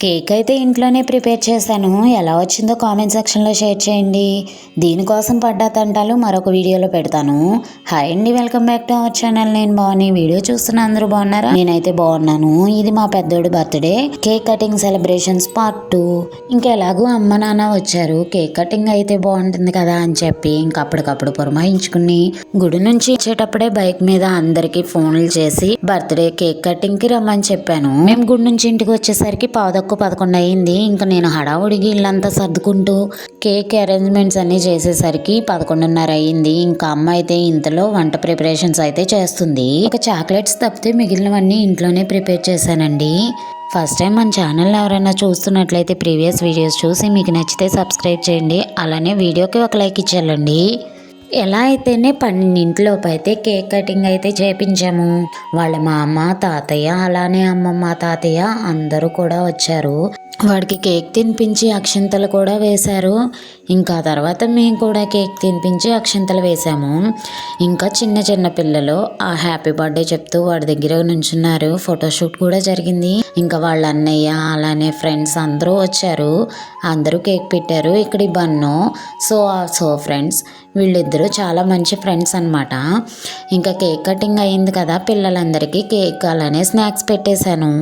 Cake అయితే ఇంట్లోనే prepare చేశాను. ఎలా వచ్చిందో కామెంట్ సెక్షన్లో షేర్ చేయండి. దీనికోసం పడ్డ తంటాలు మరొక వీడియోలో పెడతాను. హాయ్ అండి, welcome back to our channel. నేను బాగున్నాను. వీడియో చూస్తున్న అందరూ బాగున్నారా? నేనైతే బాగున్నాను. ఇది మా పెద్దోడు birthday cake cutting celebrations part 2. ఇంకా ఎలాగో అమ్మ నాన్న వచ్చారు, కేక్ కటింగ్ అయితే బాగుంటుంది కదా అని చెప్పి ఇంకా అప్పటికప్పుడు పురమాయించుకుని గుడి నుంచి వచ్చేటప్పుడే బైక్ మీద అందరికి ఫోన్లు చేసి బర్త్డే కేక్ కటింగ్ కి రమ్మని చెప్పాను. మేము గుడి నుంచి ఇంటికి వచ్చేసరికి 11 అయింది. ఇంకా నేను హడావుడికి ఇల్లంతా సర్దుకుంటూ కేక్ అరేంజ్మెంట్స్ అన్ని చేసేసరికి 11:30 అయింది. ఇంకా అమ్మ అయితే ఇంతలో వంట ప్రిపరేషన్స్ అయితే చేస్తుంది. ఒక చాక్లెట్స్ తప్పితే మిగిలినవన్నీ ఇంట్లోనే ప్రిపేర్ చేశానండి. ఫస్ట్ టైం మన ఛానల్ ఎవరైనా చూస్తున్నట్లయితే ప్రీవియస్ వీడియోస్ చూసి మీకు నచ్చితే సబ్స్క్రైబ్ చేయండి. అలానే వీడియోకి ఒక లైక్ ఇచ్చేయాలండి. ఎలా అయితేనే 12 అయితే కేక్ కటింగ్ అయితే చేపించాము. వాళ్ళ మా అమ్మ తాతయ్య అలానే అమ్మమ్మ తాతయ్య అందరూ కూడా వచ్చారు. వాడికి కేక్ తినిపించి అక్షంతలు కూడా వేశారు. ఇంకా తర్వాత మేము కూడా కేక్ తినిపించి అక్షంతలు వేసాము. ఇంకా చిన్న చిన్న పిల్లలు ఆ హ్యాపీ బర్త్డే చెప్తూ వాడి దగ్గర నుంచున్నారు. ఫోటోషూట్ కూడా జరిగింది. ఇంకా వాళ్ళ అన్నయ్య అలానే ఫ్రెండ్స్ అందరూ వచ్చారు. అందరూ కేక్ పెట్టారు. ఇక్కడ బన్ను సో ఫ్రెండ్స్ వీళ్ళిద్దరూ చాలా మంచి ఫ్రెండ్స్ అనమాట. ఇంకా కేక్ కటింగ్ అయింది కదా, పిల్లలందరికీ కేక్ అలానే స్నాక్స్ పెట్టేశాను.